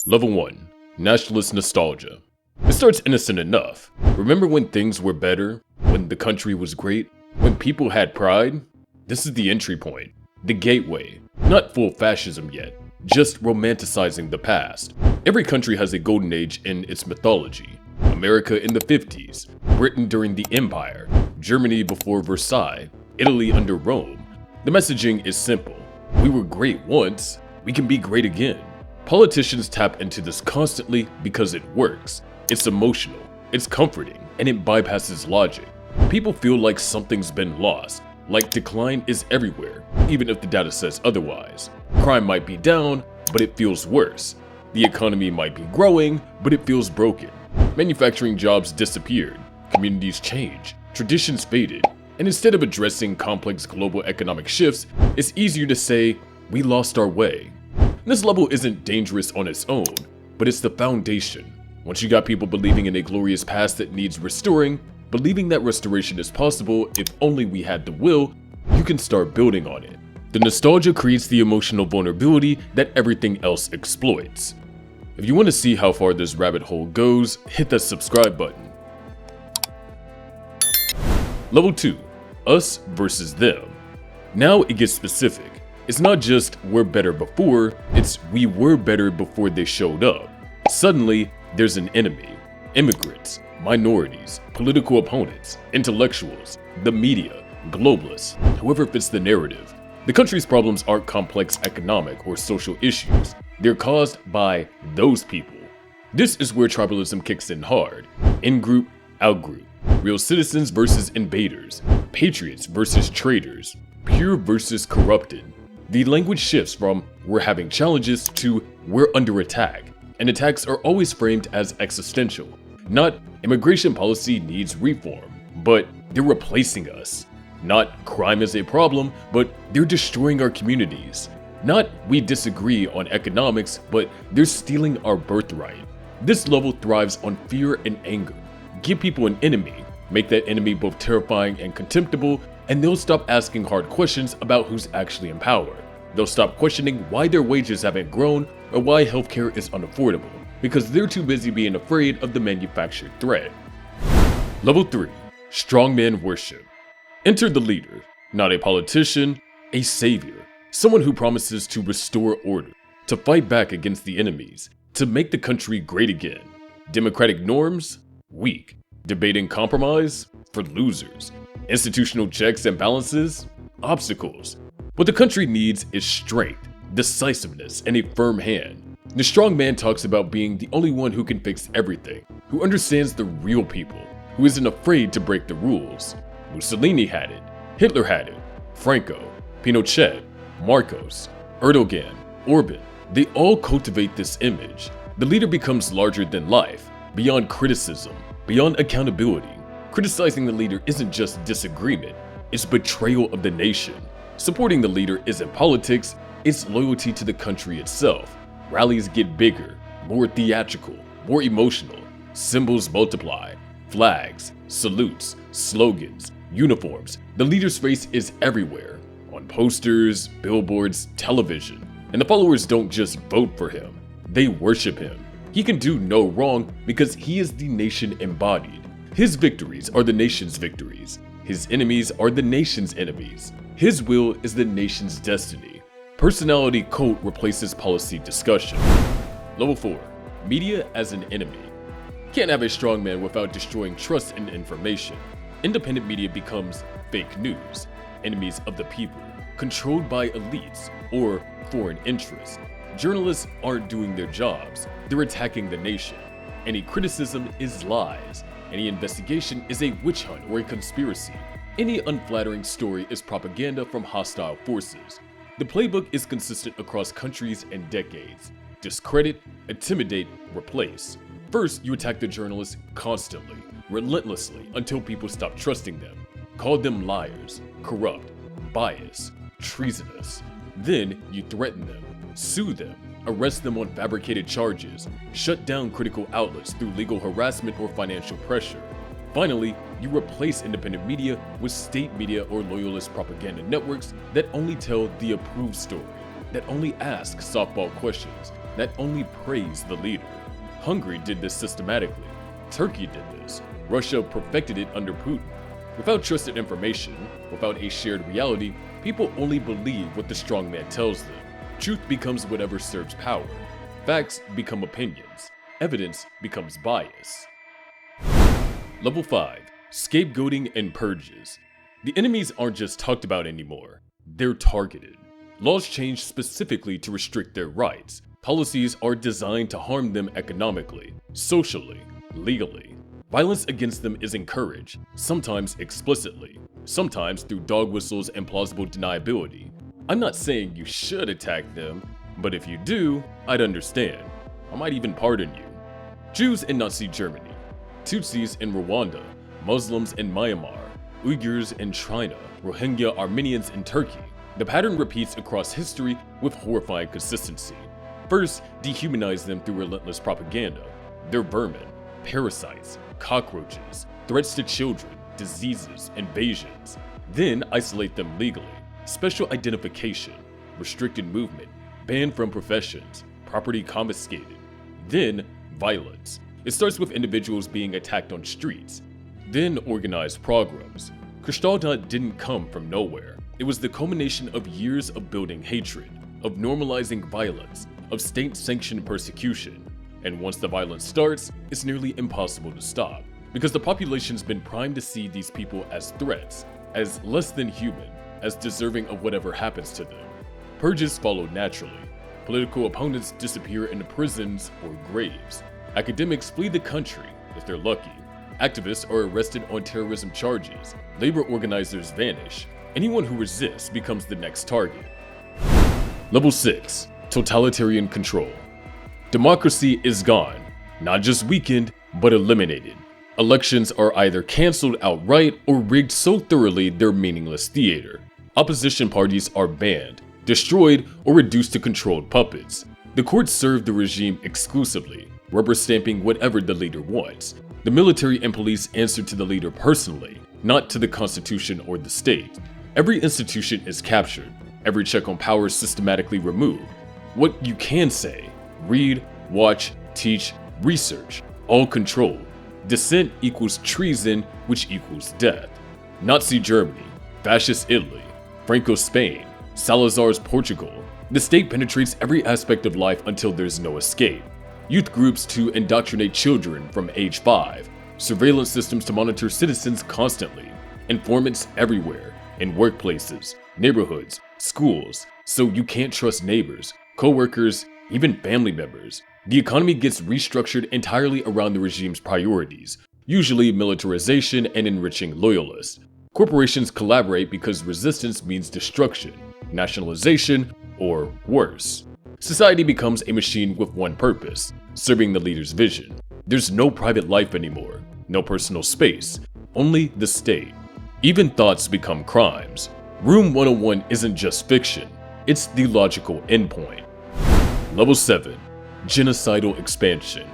Level 1. Nationalist Nostalgia. It starts innocent enough. Remember when things were better? When the country was great? When people had pride? This is the entry point. The gateway. Not full fascism yet. Just romanticizing the past. Every country has a golden age in its mythology. America in the 50s. Britain during the Empire. Germany before Versailles. Italy under Rome. The messaging is simple. We were great once. We can be great again. Politicians tap into this constantly because it works. It's emotional, it's comforting, and it bypasses logic. People feel like something's been lost, like decline is everywhere, even if the data says otherwise. Crime might be down, but it feels worse. The economy might be growing, but it feels broken. Manufacturing jobs disappeared, communities changed, traditions faded, and instead of addressing complex global economic shifts, it's easier to say, we lost our way. This level isn't dangerous on its own, but it's the foundation. Once you got people believing in a glorious past that needs restoring, believing that restoration is possible if only we had the will, you can start building on it. The nostalgia creates the emotional vulnerability that everything else exploits. If you want to see how far this rabbit hole goes, hit that subscribe button. Level 2. Us versus them. Now it gets specific. It's not just we're better before, it's we were better before they showed up. Suddenly, there's an enemy. Immigrants, minorities, political opponents, intellectuals, the media, globalists, whoever fits the narrative. The country's problems aren't complex economic or social issues. They're caused by those people. This is where tribalism kicks in hard. In-group, out-group. Real citizens versus invaders. Patriots versus traitors. Pure versus corrupted. The language shifts from we're having challenges to we're under attack, and attacks are always framed as existential. Not immigration policy needs reform, but they're replacing us. Not crime is a problem, but they're destroying our communities. Not we disagree on economics, but they're stealing our birthright. This level thrives on fear and anger. Give people an enemy, make that enemy both terrifying and contemptible, and they'll stop asking hard questions about who's actually in power. They'll stop questioning why their wages haven't grown or why healthcare is unaffordable, because they're too busy being afraid of the manufactured threat. Level 3. Strongman worship. Enter the leader, not a politician, a savior, someone who promises to restore order, to fight back against the enemies, to make the country great again. Democratic norms? Weak. Debating compromise? For losers. Institutional checks and balances? Obstacles. What the country needs is strength, decisiveness, and a firm hand. The strong man talks about being the only one who can fix everything, who understands the real people, who isn't afraid to break the rules. Mussolini had it, Hitler had it, Franco, Pinochet, Marcos, Erdogan, Orban. They all cultivate this image. The leader becomes larger than life, beyond criticism, beyond accountability. Criticizing the leader isn't just disagreement, it's betrayal of the nation. Supporting the leader isn't politics, it's loyalty to the country itself. Rallies get bigger, more theatrical, more emotional. Symbols multiply. Flags, salutes, slogans, uniforms. The leader's face is everywhere. On posters, billboards, television. And the followers don't just vote for him, they worship him. He can do no wrong because he is the nation embodied. His victories are the nation's victories. His enemies are the nation's enemies. His will is the nation's destiny. Personality cult replaces policy discussion. Level 4. Media as an enemy. Can't have a strong man without destroying trust in information. Independent media becomes fake news, enemies of the people, controlled by elites or foreign interests. Journalists aren't doing their jobs, they're attacking the nation. Any criticism is lies. Any investigation is a witch hunt or a conspiracy. Any unflattering story is propaganda from hostile forces. The playbook is consistent across countries and decades. Discredit, intimidate, replace. First, you attack the journalists constantly, relentlessly, until people stop trusting them. Call them liars, corrupt, biased, treasonous. Then, you threaten them, sue them, arrest them on fabricated charges, shut down critical outlets through legal harassment or financial pressure. Finally, you replace independent media with state media or loyalist propaganda networks that only tell the approved story, that only ask softball questions, that only praise the leader. Hungary did this systematically. Turkey did this. Russia perfected it under Putin. Without trusted information, without a shared reality, people only believe what the strongman tells them. Truth becomes whatever serves power. Facts become opinions. Evidence becomes bias. Level 5. Scapegoating and purges. The enemies aren't just talked about anymore. They're targeted. Laws change specifically to restrict their rights. Policies are designed to harm them economically, socially, legally. Violence against them is encouraged, sometimes explicitly, sometimes through dog whistles and plausible deniability. I'm not saying you should attack them, but if you do, I'd understand. I might even pardon you. Jews in Nazi Germany, Tutsis in Rwanda, Muslims in Myanmar, Uyghurs in China, Rohingya Armenians in Turkey. The pattern repeats across history with horrifying consistency. First, dehumanize them through relentless propaganda. They're vermin, parasites, cockroaches, threats to children, diseases, invasions. Then isolate them legally. Special identification, restricted movement, banned from professions, property confiscated. Then violence. It starts with individuals being attacked on streets. Then organized pogroms. Kristallnacht didn't come from nowhere. It was the culmination of years of building hatred, of normalizing violence, of state-sanctioned persecution. And once the violence starts, it's nearly impossible to stop, because the population's been primed to see these people as threats, as less than human, as deserving of whatever happens to them. Purges follow naturally. Political opponents disappear into prisons or graves. Academics flee the country, if they're lucky. Activists are arrested on terrorism charges. Labor organizers vanish. Anyone who resists becomes the next target. Level 6. Totalitarian control. Democracy is gone. Not just weakened, but eliminated. Elections are either cancelled outright or rigged so thoroughly they're meaningless theater. Opposition parties are banned, destroyed, or reduced to controlled puppets. The courts serve the regime exclusively, rubber stamping whatever the leader wants. The military and police answer to the leader personally, not to the constitution or the state. Every institution is captured, every check on power is systematically removed. What you can say, read, watch, teach, research, all controlled. Dissent equals treason, which equals death. Nazi Germany, Fascist Italy, Franco's Spain, Salazar's Portugal. The state penetrates every aspect of life until there's no escape. Youth groups to indoctrinate children from age 5. Surveillance systems to monitor citizens constantly. Informants everywhere, in workplaces, neighborhoods, schools, so you can't trust neighbors, co-workers, even family members. The economy gets restructured entirely around the regime's priorities, usually militarization and enriching loyalists. Corporations collaborate because resistance means destruction, nationalization, or worse. Society becomes a machine with one purpose, serving the leader's vision. There's no private life anymore, no personal space, only the state. Even thoughts become crimes. Room 101 isn't just fiction, it's the logical endpoint. Level 7. Genocidal expansion.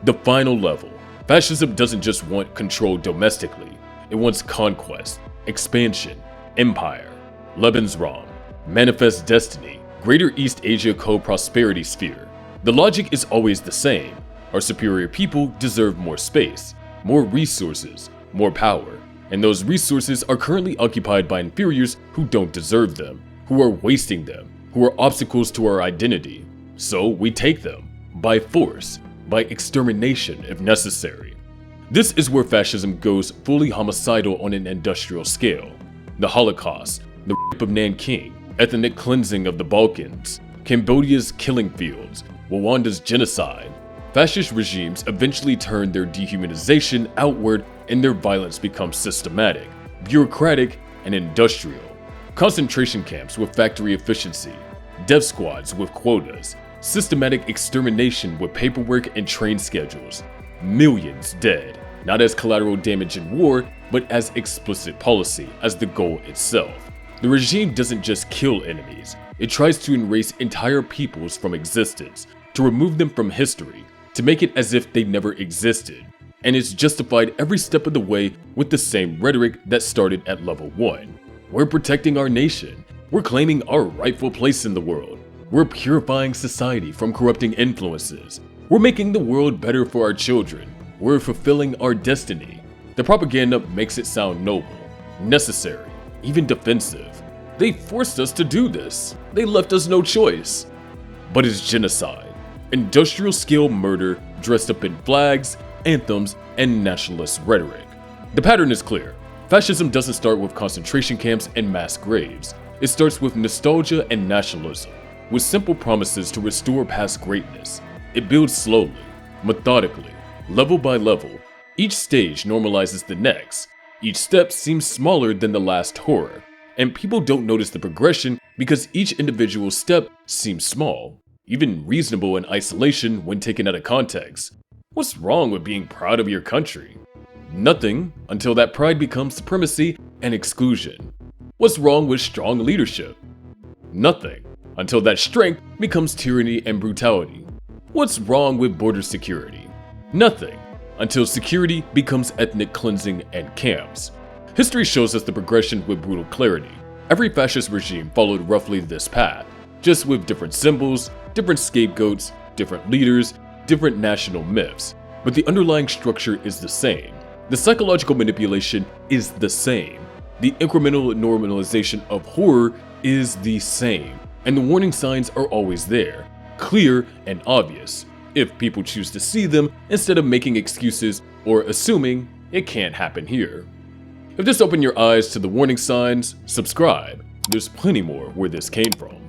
The final level. Fascism doesn't just want control domestically, it wants conquest, expansion, empire. Lebensraum, manifest destiny, Greater East Asia co-prosperity sphere. The logic is always the same. Our superior people deserve more space, more resources, more power. And those resources are currently occupied by inferiors who don't deserve them, who are wasting them, who are obstacles to our identity. So we take them, by force, by extermination if necessary. This is where fascism goes fully homicidal on an industrial scale. The Holocaust, the rape of Nanking, ethnic cleansing of the Balkans, Cambodia's killing fields, Rwanda's genocide. Fascist regimes eventually turn their dehumanization outward and their violence becomes systematic, bureaucratic, and industrial. Concentration camps with factory efficiency, death squads with quotas, systematic extermination with paperwork and train schedules. Millions dead, not as collateral damage in war, but as explicit policy, as the goal itself. The regime doesn't just kill enemies, it tries to erase entire peoples from existence, to remove them from history, to make it as if they never existed. And it's justified every step of the way with the same rhetoric that started at level 1. We're protecting our nation. We're claiming our rightful place in the world. We're purifying society from corrupting influences. We're making the world better for our children. We're fulfilling our destiny. The propaganda makes it sound noble, necessary, even defensive. They forced us to do this. They left us no choice. But it's genocide, industrial-scale murder dressed up in flags, anthems, and nationalist rhetoric. The pattern is clear. Fascism doesn't start with concentration camps and mass graves. It starts with nostalgia and nationalism, with simple promises to restore past greatness. It builds slowly, methodically, level by level. Each stage normalizes the next. Each step seems smaller than the last horror, and people don't notice the progression because each individual step seems small, even reasonable in isolation when taken out of context. What's wrong with being proud of your country? Nothing until that pride becomes supremacy and exclusion. What's wrong with strong leadership? Nothing until that strength becomes tyranny and brutality. What's wrong with border security? Nothing until security becomes ethnic cleansing and camps. History shows us the progression with brutal clarity. Every fascist regime followed roughly this path, just with different symbols, different scapegoats, different leaders, different national myths. But the underlying structure is the same. The psychological manipulation is the same. The incremental normalization of horror is the same. And the warning signs are always there, clear and obvious, if people choose to see them instead of making excuses or assuming it can't happen here. If this opened your eyes to the warning signs, subscribe. There's plenty more where this came from.